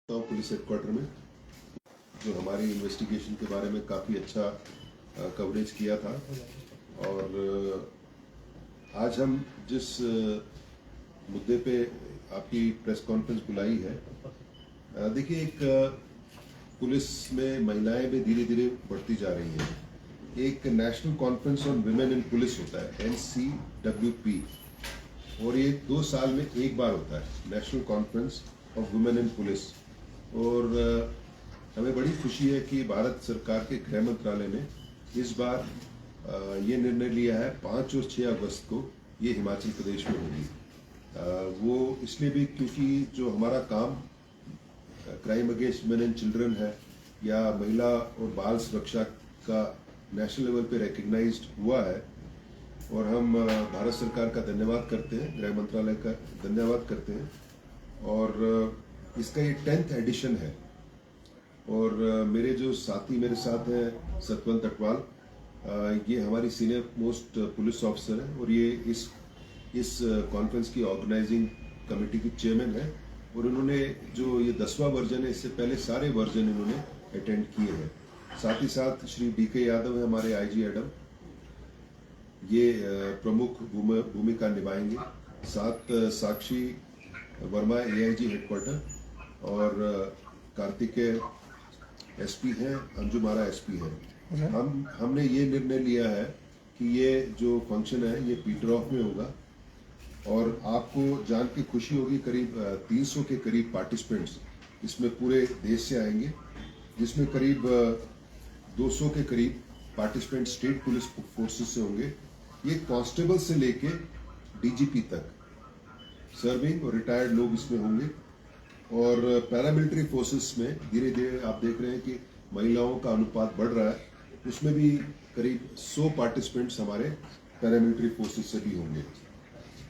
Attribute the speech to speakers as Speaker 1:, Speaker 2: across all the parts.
Speaker 1: Police headquarter में जो हमारी इन्वेस्टिगेशन के बारे में काफ़ी अच्छा कवरेज किया था। और आज हम जिस मुद्दे पे आपकी प्रेस कॉन्फ्रेंस बुलाई है, देखिए, एक पुलिस में महिलाएं भी धीरे धीरे बढ़ती जा रही हैं। एक national conference on women in police होता है, NCWP, और ये 2 साल में एक बार होता है, national conference of women in police. और हमें बड़ी खुशी है कि भारत सरकार के गृह मंत्रालय ने इस बार ये निर्णय लिया है 5 और 6 अगस्त को ये हिमाचल प्रदेश में होगी। वो इसलिए भी क्योंकि जो हमारा काम crime against women and children है या महिला और बाल सुरक्षा का नेशनल लेवल पे रिकग्नाइज्ड हुआ है, और हम भारत सरकार का धन्यवाद करते हैं, गृह मंत्रालय का धन्यवाद करते हैं। और इसका ये 10th एडिशन है। और मेरे जो साथी मेरे साथ हैं, सतवंत अटवाल, ये हमारी सीनियर मोस्ट पुलिस ऑफिसर है और ये इस कॉन्फ्रेंस की ऑर्गेनाइजिंग कमेटी की चेयरमैन है। और उन्होंने जो ये 10वां वर्जन है, इससे पहले सारे वर्जन इन्होंने अटेंड किए हैं। साथ ही साथ श्री DK यादव है, हमारे IG एडम, ये प्रमुख भूमिका निभाएंगे। साथ साक्षी वर्मा AIG हेडक्वार्टर, और कार्तिकेय SP हैं, अंजुम आरा SP हैं। हमने ये निर्णय लिया है कि ये जो फंक्शन है ये पीटर ऑफ में होगा, और आपको जान के खुशी होगी, करीब 300 के करीब पार्टिसिपेंट्स इसमें पूरे देश से आएंगे, जिसमें करीब 200 के करीब पार्टिसिपेंट स्टेट पुलिस फोर्सेस से होंगे। ये कांस्टेबल से लेके DGP तक सर्विंग और रिटायर्ड लोग इसमें होंगे। और पैरामिलिट्री फोर्सेस में धीरे धीरे आप देख रहे हैं कि महिलाओं का अनुपात बढ़ रहा है, उसमें भी करीब 100 पार्टिसिपेंट्स हमारे पैरामिलिट्री फोर्सेस से भी होंगे।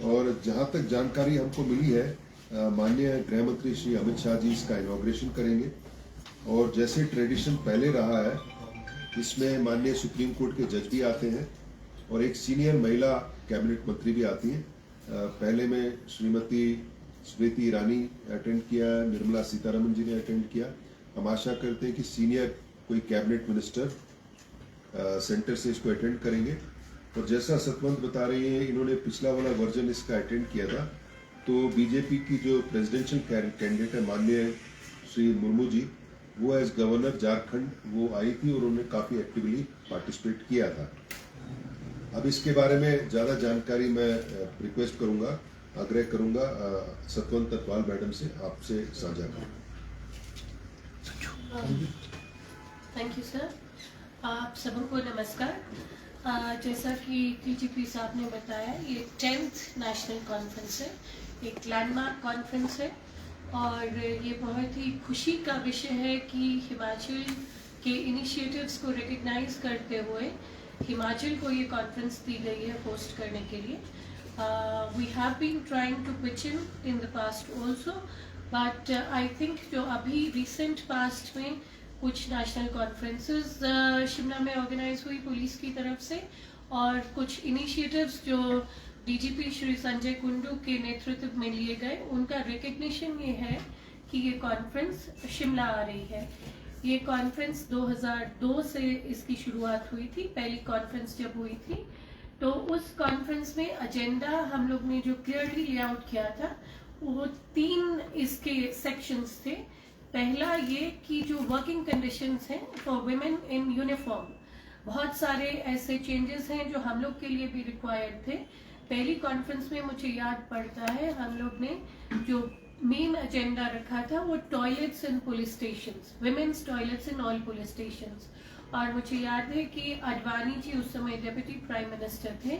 Speaker 1: और जहां तक जानकारी हमको मिली है, माननीय गृह मंत्री श्री अमित शाह जी इसका इनॉग्रेशन करेंगे। और जैसे ट्रेडिशन पहले रहा है, इसमें माननीय सुप्रीम कोर्ट के जज भी आते हैं और एक सीनियर महिला कैबिनेट मंत्री भी आती हैं। पहले में श्रीमती स्मृति ईरानी अटेंड किया, निर्मला सीतारमन जी ने अटेंड किया। हम आशा करते हैं कि सीनियर कोई कैबिनेट मिनिस्टर सेंटर से इसको अटेंड करेंगे। और जैसा सतवंत बता रही हैं, इन्होंने पिछला वाला वर्जन इसका अटेंड किया था, तो बीजेपी की जो प्रेसिडेंशियल कैंडिडेट है माननीय श्री मुर्मू जी, वो एज गवर्नर झारखंड वो आई थी और उन्होंने काफी एक्टिवली पार्टिसिपेट किया था। अब इसके बारे में ज्यादा जानकारी मैं रिक्वेस्ट करूंगा, आग्रह करूंगा सतवंत अटवाल मैडम से आपसे साझा करें।
Speaker 2: Thank you sir. आप सबको नमस्कार। जैसा कि DGP साहब ने बताया, ये 10th नेशनल कॉन्फ्रेंस है, एक लैंडमार्क कॉन्फ्रेंस है, और ये बहुत ही खुशी का विषय है कि हिमाचल के इनिशिएटिव्स को रिकग्नाइज करते हुए हिमाचल को ये कॉन्फ्रेंस दी गई है होस्ट करने के लिए। We have been trying to pitch in the past also, but I think जो अभी recent past में कुछ नेशनल कॉन्फ्रेंसेस शिमला में ऑर्गेनाइज हुई पुलिस की तरफ से, और कुछ इनिशिएटिव्स जो DGP श्री संजय कुंडू के नेतृत्व में लिए गए, उनका रिकग्निशन ये है कि ये कॉन्फ्रेंस शिमला आ रही है। ये कॉन्फ्रेंस 2002 से इसकी शुरुआत हुई थी, पहली कॉन्फ्रेंस जब हुई थी, तो उस कॉन्फ्रेंस में एजेंडा हम लोग ने जो क्लियरली लेआउट किया था, वो 3 इसके सेक्शंस थे। पहला ये कि जो वर्किंग कंडीशंस हैं फॉर वुमेन इन यूनिफॉर्म, बहुत सारे ऐसे चेंजेस हैं जो हम लोग के लिए भी रिक्वायर्ड थे। पहली कॉन्फ्रेंस में मुझे याद पड़ता है, हम लोग ने जो मेन एजेंडा रखा था वो toilets in police stations, women's toilets in all police stations. और मुझे याद है कि अडवाणी जी उस समय डेप्यूटी प्राइम मिनिस्टर थे,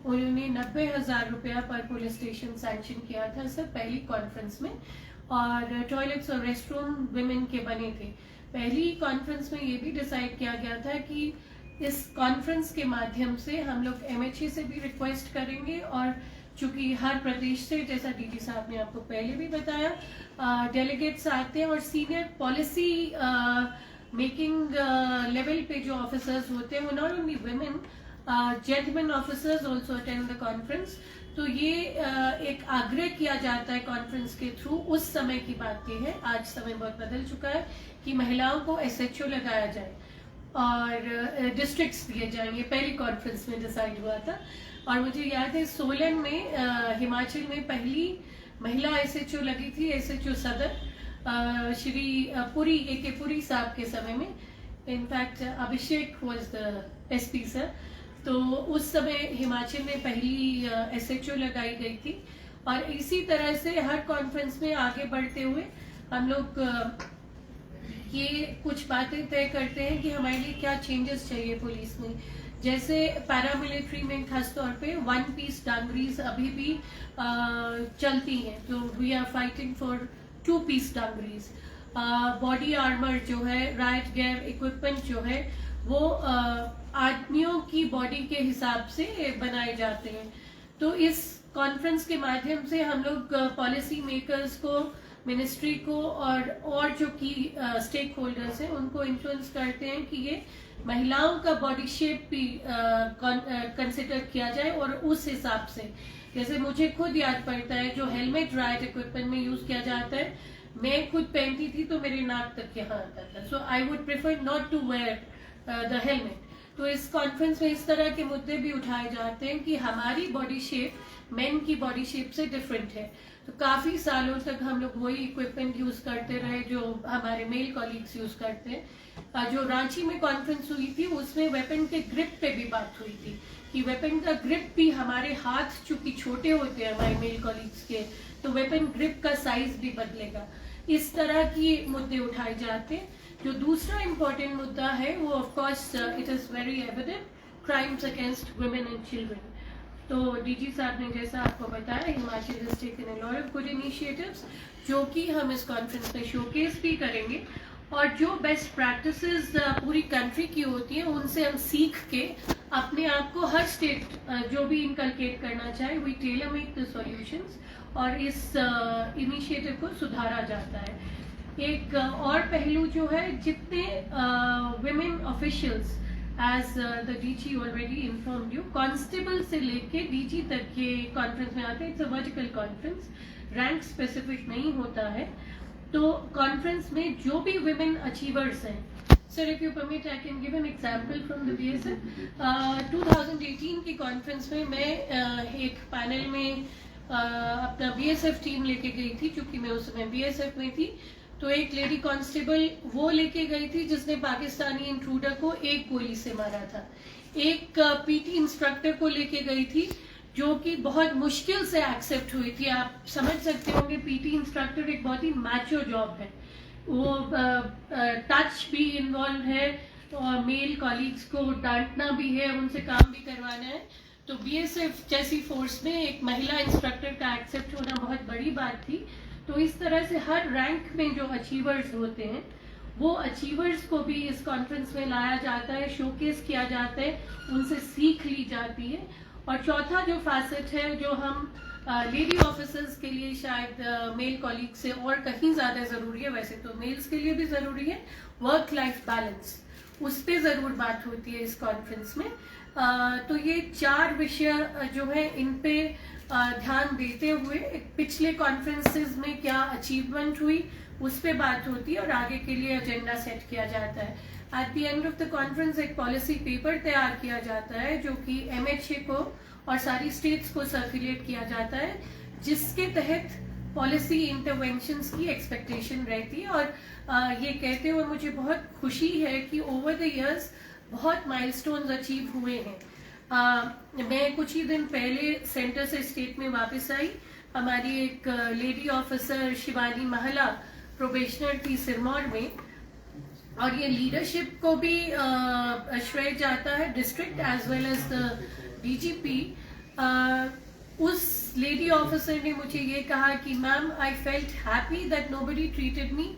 Speaker 2: उन्होंने 90,000 रुपया पर पुलिस स्टेशन सैंक्शन किया था सर पहली कॉन्फ्रेंस में, और टॉयलेट्स और रेस्ट रूम विमेन के बने थे। पहली कॉन्फ्रेंस में ये भी डिसाइड किया गया था कि इस कॉन्फ्रेंस के माध्यम से हम लोग MHA से भी रिक्वेस्ट करेंगे, और चूंकि हर प्रदेश से, जैसा DG साहब ने आपको पहले भी बताया, डेलीगेट्स आते हैं, और सीनियर पॉलिसी मेकिंग लेवल पे जो ऑफिसर्स होते हैं वो not only women gentleman officers also attend the conference. तो ये एक आग्रह किया जाता है कॉन्फ्रेंस के थ्रू, उस समय की बात ये है, आज समय बहुत बदल चुका है, कि महिलाओं को SHO लगाया जाए और डिस्ट्रिक्ट्स दिए जाएंगे। पहली कॉन्फ्रेंस में डिसाइड हुआ था। और मुझे याद है सोलन में हिमाचल में पहली महिला SHO लगी थी, SHO सदर श्री पुरी AK पुरी साहब के समय में। In fact Abhishek was the SP sir. तो उस समय हिमाचल में पहली SHO लगाई गई थी। और इसी तरह से हर कॉन्फ्रेंस में आगे बढ़ते हुए हम लोग ये कुछ बातें तय करते हैं कि हमारे लिए क्या चेंजेस चाहिए पुलिस में। जैसे पैरामिलिट्री में खासतौर पे 1 पीस डांगरीज अभी भी चलती हैं, तो we are fighting for 2 piece dungarees. Body armour जो है, राइट गेयर इक्विपमेंट जो है, वो आदमियों की बॉडी के हिसाब से बनाए जाते हैं। तो इस कॉन्फ्रेंस के माध्यम से हम लोग पॉलिसी मेकर्स को, मिनिस्ट्री को और जो की स्टेक होल्डर्स हैं उनको इन्फ्लुएंस करते हैं कि ये महिलाओं का बॉडी शेप भी कंसिडर किया जाए। और उस हिसाब से, जैसे मुझे खुद याद पड़ता है जो हेलमेट राइट इक्विपमेंट में यूज किया जाता है, मैं खुद पहनती थी तो मेरे नाक तक यहाँ आता था। So I would prefer not to wear the helmet. तो इस कॉन्फ्रेंस में इस तरह के मुद्दे भी उठाए जाते हैं कि हमारी बॉडी शेप मेन की बॉडी शेप से डिफरेंट है। तो काफी सालों तक हम लोग वही इक्विपमेंट यूज करते रहे जो हमारे मेल कॉलीग्स यूज करते हैं। जो रांची में कॉन्फ्रेंस हुई थी उसमें वेपन के ग्रिप पे भी बात हुई थी कि वेपन का ग्रिप भी, हमारे हाथ चूंकि छोटे होते हैं हमारे मेल कॉलीग्स के, तो वेपन ग्रिप का साइज भी बदलेगा। इस तरह की मुद्दे उठाए जाते हैं। जो दूसरा इम्पोर्टेंट मुद्दा है वो of course it is very evident, crimes against women and children. तो DG साहब ने जैसा आपको बताया, Himachal is taken a lot of good initiatives जो कि हम इस कॉन्फ्रेंस में शोकेस भी करेंगे। और जो बेस्ट प्रैक्टिसेस पूरी कंट्री की होती हैं उनसे हम सीख के अपने आप को हर स्टेट जो भी इनकलकेट करना चाहे, we tailor make the solutions और इस इनिशिएटिव को सुधारा जाता है। एक और पहलू जो है, जितने women officials, as the DG already informed you, constable से लेके DG तक के कॉन्फ्रेंस में आते हैं। It's a vertical conference, rank specific नहीं होता है। तो कॉन्फ्रेंस में जो भी विमेन अचीवर्स हैं, sir if you permit I can give an example from the BSF। 2018 की कॉन्फ्रेंस में मैं एक पैनल में अपना BSF टीम लेके गई थी, क्योंकि मैं उस समय BSF में थी। तो एक लेडी कांस्टेबल वो लेके गई थी जिसने पाकिस्तानी इंट्रूडर को एक गोली से मारा था। एक PT इंस्ट्रक्टर को लेके गई थी जो कि बहुत मुश्किल से एक्सेप्ट हुई थी। आप समझ सकते होंगे PT इंस्ट्रक्टर एक बहुत ही मैचो जॉब है, वो टच भी इन्वॉल्व है और मेल कॉलीग्स को डांटना भी है, उनसे काम भी करवाना है। तो BSF जैसी फोर्स में एक महिला इंस्ट्रक्टर का एक्सेप्ट होना बहुत बड़ी बात थी। तो इस तरह से हर रैंक में जो अचीवर्स होते हैं वो अचीवर्स को भी इस कॉन्फ्रेंस में लाया जाता है, शोकेस किया जाता है, उनसे सीख ली जाती है। और चौथा जो फैसेट है, जो हम लेडी ऑफिसर्स के लिए शायद मेल कॉलीग से और कहीं ज्यादा जरूरी है, वैसे तो मेल्स के लिए भी जरूरी है, वर्क लाइफ बैलेंस, उस पर जरूर बात होती है इस कॉन्फ्रेंस में। तो ये 4 विषय जो है, इन पे ध्यान देते हुए पिछले कॉन्फ्रेंसेस में क्या अचीवमेंट हुई उस पे बात होती है और आगे के लिए एजेंडा सेट किया जाता है। At the end of the conference एक पॉलिसी पेपर तैयार किया जाता है जो कि MHA को और सारी स्टेट्स को सर्कुलेट किया जाता है, जिसके तहत पॉलिसी इंटरवेंशंस की एक्सपेक्टेशन रहती है। और ये कहते हुए मुझे बहुत खुशी है कि ओवर द इयर्स बहुत माइलस्टोन्स अचीव हुए हैं। मैं कुछ ही दिन पहले सेंटर से स्टेट में वापस आई। हमारी एक लेडी ऑफिसर शिवानी महला प्रोबेशनर थी सिरमौर में, और ये लीडरशिप को भी श्रेय जाता है, district as well as the DGP। उस लेडी ऑफिसर ने मुझे ये कहा कि ma'am, I felt happy that nobody treated me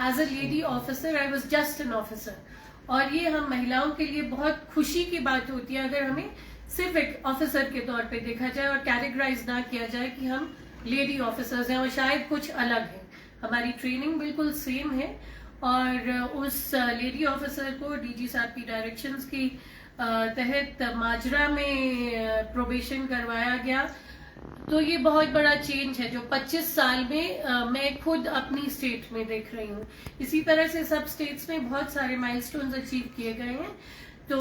Speaker 2: as a lady officer, I was just an officer. और ये हम महिलाओं के लिए बहुत खुशी की बात होती है अगर हमें सिर्फ एक ऑफिसर के तौर पे देखा जाए और कैटेगराइज ना किया जाए कि हम लेडी ऑफिसर्स हैं और शायद कुछ अलग है। हमारी ट्रेनिंग बिल्कुल सेम है। और उस लेडी ऑफिसर को DG साहब की डायरेक्शंस की तहत माजरा में प्रोबेशन करवाया गया। तो ये बहुत बड़ा चेंज है जो 25 साल में मैं खुद अपनी स्टेट में देख रही हूँ। इसी तरह से सब स्टेट्स में बहुत सारे माइलस्टोन्स अचीव किए गए हैं। तो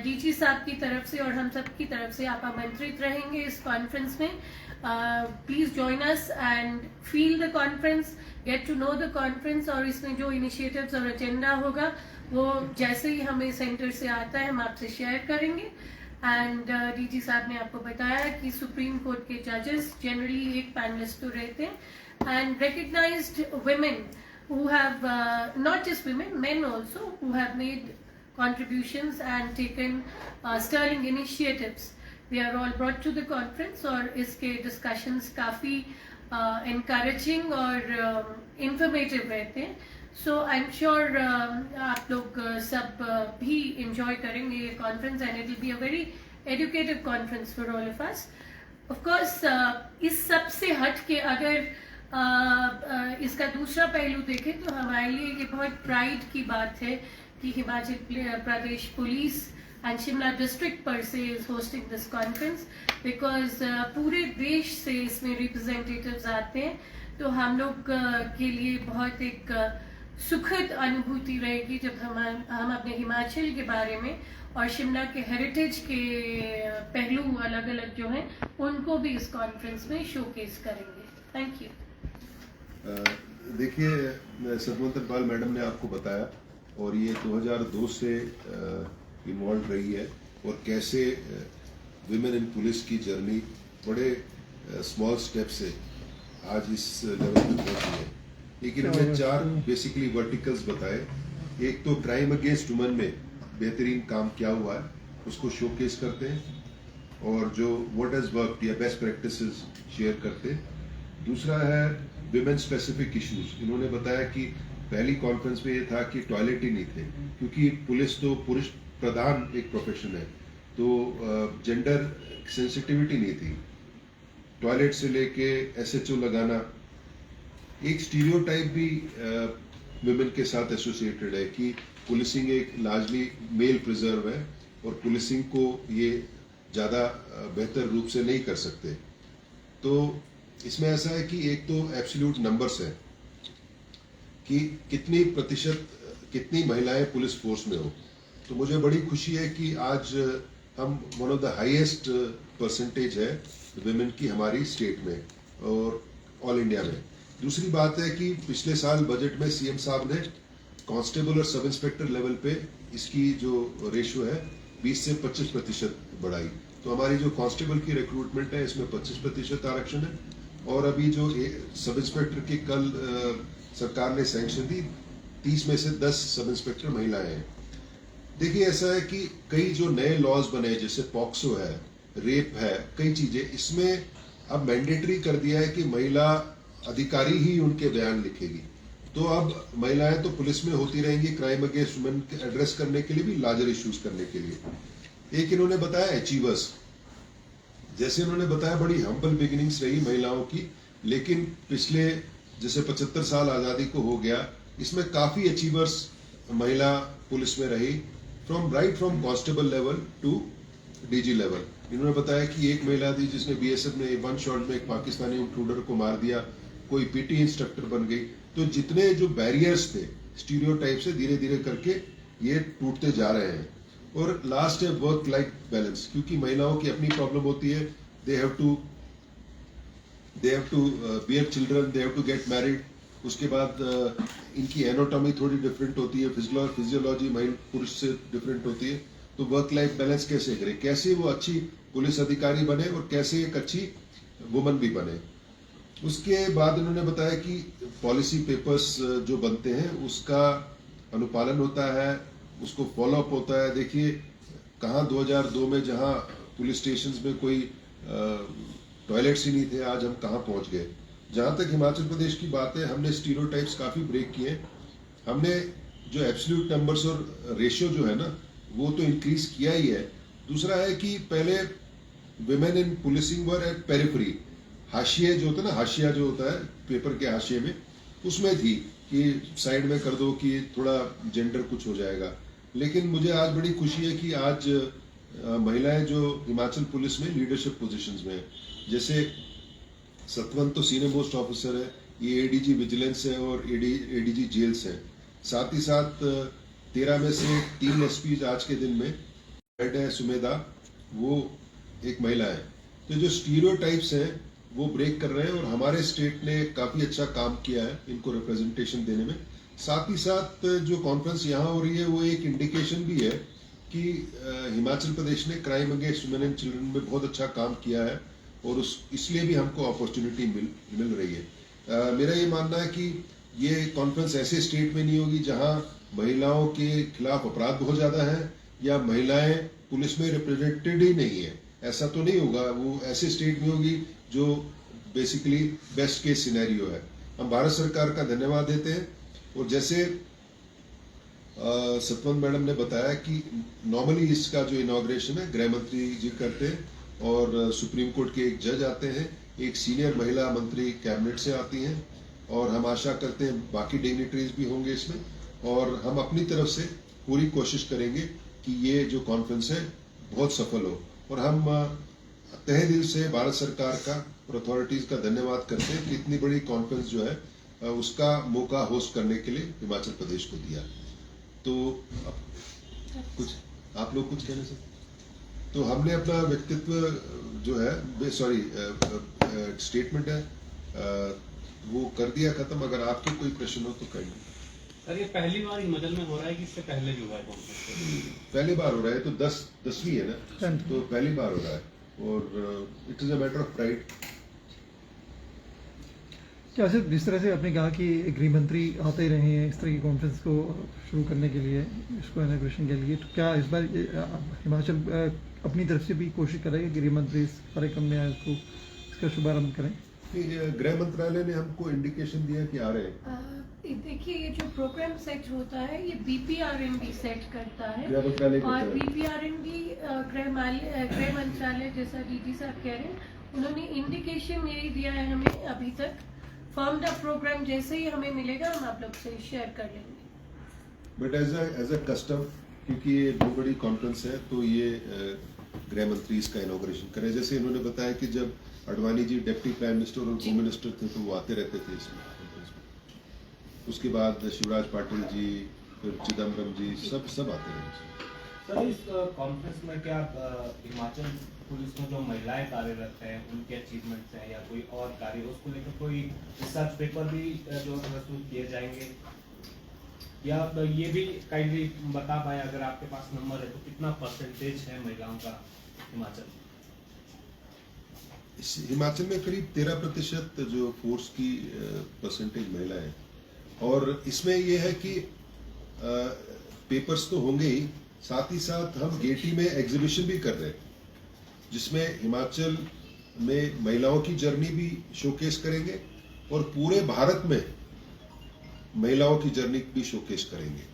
Speaker 2: डीजी साहब की तरफ से और हम सब की तरफ से आप आमंत्रित रहेंगे इस कॉन्फ्रेंस में। Please join us and feel the conference, get to know the conference, और इसमें जो इनिशिएटिव्स और एजेंडा होगा वो जैसे ही हमें सेंटर से आता है हम आपसे शेयर करेंगे। एंड डीजी साहब ने आपको बताया कि सुप्रीम कोर्ट के जजेस जनरली एक पैनलिस्ट तो रहते हैं, and recognised women who have not just women, men also, who have made contributions and taken sterling initiatives. They are all brought to the conference और इसके discussions काफी encouraging और informative रहते हैं। So I'm sure आप लोग सब भी enjoy करेंगे ये conference, and it will be a very educative conference for all of us. Of course इस सब से हट के अगर इसका दूसरा पहलू देखें तो हमारे लिए ये बहुत प्राइड की बात है कि Himachal Pradesh police and Shimla district पर से is hosting this conference, because पूरे देश से इसमें रिप्रेजेंटेटिव्स आते हैं। तो हम लोग के लिए बहुत एक सुखद अनुभूति रहेगी जब हम अपने हिमाचल के बारे में और शिमला के हेरिटेज के पहलू अलग अलग जो हैं उनको भी इस कॉन्फ्रेंस में शोकेस करेंगे। Thank you.
Speaker 1: देखिए, सतवंतर पाल मैडम ने आपको बताया और ये 2002 से इन्वॉल्व रही है और कैसे विमेन इन पुलिस की जर्नी बड़े स्मॉल स्टेप से आज इस लेवल पे पहुंची है। लेकिन हमने 4 बेसिकली वर्टिकल्स बताए। एक तो क्राइम अगेंस्ट वुमेन में बेहतरीन काम क्या हुआ है उसको शोकेस करते हैं और जो व्हाट हैज वर्कड या बेस्ट प्रैक्टिसेस शेयर करते हैं। दूसरा है विमेन स्पेसिफिक इश्यूज। इन्होंने बताया कि पहली कॉन्फ्रेंस में ये था कि टॉयलेट ही नहीं थे, क्योंकि पुलिस तो पुरुष प्रधान एक प्रोफेशन है, तो जेंडर सेंसिटिविटी नहीं थी। टॉयलेट से लेके एसएचओ लगाना, एक स्टीरियोटाइप भी विमेन के साथ एसोसिएटेड है कि पुलिसिंग एक लार्जली मेल प्रिजर्व है और पुलिसिंग को ये ज्यादा बेहतर रूप से नहीं कर सकते। तो इसमें ऐसा है कि एक तो एब्सोल्यूट नंबर्स है कि कितनी महिलाएं पुलिस फोर्स में हो। तो मुझे बड़ी खुशी है कि आज हम one of the highest percentage है विमेन की हमारी स्टेट में और ऑल इंडिया में। दूसरी बात है कि पिछले साल बजट में सीएम साहब ने कांस्टेबल और सब इंस्पेक्टर लेवल पे इसकी जो रेशियो है 20 से 25% बढ़ाई। तो हमारी जो कांस्टेबल की रिक्रूटमेंट है इसमें 25% आरक्षण है और अभी जो सब इंस्पेक्टर की कल सरकार ने सैंक्शन दी, 30 में से 10 सब इंस्पेक्टर महिलाएं हैं। देखिए, ऐसा है कि कई जो नए लॉज बने जैसे पॉक्सो है, रेप है, कई चीजें इसमें अब मैंडेटरी कर दिया है कि महिला अधिकारी ही उनके बयान लिखेगी। तो अब महिलाएं तो पुलिस में होती रहेंगी क्राइम अगेंस्ट वुमेन एड्रेस करने के लिए भी, लार्जर इश्यूज करने के लिए। एक इन्होंने बताया अचीवर्स, जैसे उन्होंने बताया बड़ी हम्बल बिगिनिंग्स रही महिलाओं की, लेकिन पिछले जैसे 75 साल आजादी को हो गया, इसमें काफी अचीवर्स महिला पुलिस में रही, from constable level to DG level. इन्होंने बताया कि एक महिला थी जिसने बीएसएफ में 1 शॉट में एक पाकिस्तानी इंट्रूडर को मार दिया, कोई पीटी इंस्ट्रक्टर बन गई। तो जितने जो बैरियर्स थे स्टीरियोटाइप से धीरे धीरे करके ये टूटते जा रहे हैं। और लास्ट है वर्क लाइफ बैलेंस, क्योंकि महिलाओं की अपनी प्रॉब्लम होती है, they have to bear children, they have to get married. उसके बाद इनकी एनाटॉमी थोड़ी डिफरेंट होती है, फिजियोलॉजी महिला पुरुष से डिफरेंट होती है। तो वर्क लाइफ बैलेंस कैसे करें, कैसे वो अच्छी पुलिस अधिकारी बने और कैसे एक अच्छी वुमन भी बने। उसके बाद इन्होंने बताया कि पॉलिसी पेपर्स जो बनते हैं उसका अनुपालन होता है, उसको फॉलो अप होता है। देखिए, कहाँ 2002 में जहाँ पुलिस स्टेशंस में कोई टॉयलेट्स ही नहीं थे, आज हम कहाँ पहुंच गए। जहां तक हिमाचल प्रदेश की बात है, हमने स्टीरियोटाइप्स काफी ब्रेक किए। हमने जो एब्सोल्यूट नंबर्स और रेशियो जो है ना, वो तो इंक्रीज किया ही है। दूसरा है कि पहले women in policing were at periphery, हाशिए जो होता है ना, हाशिया जो होता है पेपर के हाशिए में, उसमें थी कि साइड में कर दो कि थोड़ा जेंडर कुछ हो जाएगा। लेकिन मुझे आज बड़ी खुशी है कि आज महिलाएं जो हिमाचल पुलिस में लीडरशिप पोजीशंस में हैं, जैसे सतवंत तो सीनियर मोस्ट ऑफिसर है, ये एडीजी विजिलेंस है और एडीजी जेल्स है। साथ ही साथ 13 में से 3 एसपी आज के दिन में हेड है सुमेधा, वो एक महिला है। तो जो स्टीरियोटाइप्स हैं वो ब्रेक कर रहे हैं और हमारे स्टेट ने काफी अच्छा काम किया है इनको रिप्रेजेंटेशन देने में। साथ ही साथ जो कॉन्फ्रेंस यहाँ हो रही है वो एक इंडिकेशन भी है कि हिमाचल प्रदेश ने crime against women and children में बहुत अच्छा काम किया है और इसलिए भी हमको अपॉर्चुनिटी मिल रही है। मेरा ये मानना है कि ये कॉन्फ्रेंस ऐसे स्टेट में नहीं होगी जहां महिलाओं के खिलाफ अपराध बहुत ज्यादा है या महिलाएं पुलिस में रिप्रेजेंटेड ही नहीं है, ऐसा तो नहीं होगा। वो ऐसे स्टेट में होगी जो बेसिकली बेस्ट केस सिनेरियो है। हम भारत सरकार का धन्यवाद देते हैं और जैसे सतवंत मैडम ने बताया कि नॉर्मली इसका जो इनॉग्रेशन है गृह मंत्री जी करते हैं और सुप्रीम कोर्ट के एक जज आते हैं, एक सीनियर महिला मंत्री कैबिनेट से आती हैं और हम आशा करते हैं बाकी डिग्निटरीज भी होंगे इसमें और हम अपनी तरफ से पूरी कोशिश करेंगे कि ये जो कॉन्फ्रेंस है बहुत सफल हो। और हम तहे दिल से भारत सरकार का और अथॉरिटीज का धन्यवाद करते हैं कि इतनी बड़ी कॉन्फ्रेंस जो है उसका मौका होस्ट करने के लिए हिमाचल प्रदेश को दिया। तो कुछ आप लोग कुछ कहने से तो हमने अपना व्यक्तित्व जो है स्टेटमेंट है वो कर दिया खत्म। अगर आपके कोई प्रश्न हो तो कहिए।
Speaker 3: सर, ये पहली बार हिमाचल में हो रहा है कि इससे पहले भी हुआ है कॉन्फ्रेंस?
Speaker 1: पहली बार हो रहा है, तो 10वीं है ना, तो पहली बार हो रहा है और it is a matter of pride.
Speaker 4: क्या सिर्फ जिस तरह से आपने कहा कि गृह मंत्री आते ही रहे हैं इस तरह की कॉन्फ्रेंस को शुरू करने के लिए, इसको इनॉग्रेशन के लिए, तो क्या इस बार हिमाचल अपनी तरफ से भी कोशिश करेगा गृह मंत्री इस कार्यक्रम में आए उसको इसका शुभारंभ करें?
Speaker 1: गृह मंत्रालय ने हमको इंडिकेशन दिया कि आ रहे हैं।
Speaker 2: देखिए, ये जो प्रोग्राम सेट होता है ये बीपीआरएनडी सेट करता है
Speaker 1: गृह मंत्रालय
Speaker 2: और बीपीआरएनडी गृह मंत्रालय जैसा डीजी साहब कह रहे हैं, उन्होंने इंडिकेशन नहीं दिया है हमें अभी तक। फॉर्म्ड अप प्रोग्राम जैसे ही हमें मिलेगा हम आप लोग से शेयर कर लेंगे।
Speaker 1: बट एज अ कस्टम, क्योंकि ये बहुत बड़ी कॉन्फ्रेंस है तो ये गृह मंत्री इसका इनॉग्रेशन करें। जैसे इन्होंने बताया कि जब Advani ji deputy prime minister और होम मिनिस्टर थे तो वो आते रहते थे इसमें कॉन्फ्रेंस में। उसके बाद शिवराज पाटिल जी, फिर चिदम्बरम जी, सब आते रहे।
Speaker 3: सर, इस कॉन्फ्रेंस में क्या हिमाचल पुलिस में जो महिलाएं कार्यरत हैं उनके अचीवमेंट्स हैं या कोई और कार्य, उसको लेकर कोई रिसर्च पेपर भी जो प्रस्तुत किए जाएंगे, या ये भी काइंडली बता पाए अगर आपके पास नंबर है तो कितना परसेंटेज है महिलाओं का हिमाचल?
Speaker 1: हिमाचल में करीब 13% जो फोर्स की परसेंटेज महिला है और इसमें ये है कि पेपर्स तो होंगे ही, साथ ही साथ हम गेटी में एग्जीबिशन भी कर रहे हैं जिसमें हिमाचल में महिलाओं की जर्नी भी शोकेस करेंगे और पूरे भारत में महिलाओं की जर्नी भी शोकेस करेंगे।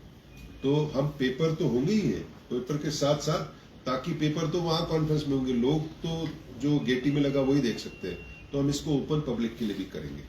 Speaker 1: तो हम पेपर तो होंगे ही है, पेपर के साथ साथ, ताकि पेपर तो वहां कॉन्फ्रेंस में होंगे, लोग तो जो गेटी में लगा वही देख सकते हैं, तो हम इसको ओपन पब्लिक के लिए भी करेंगे।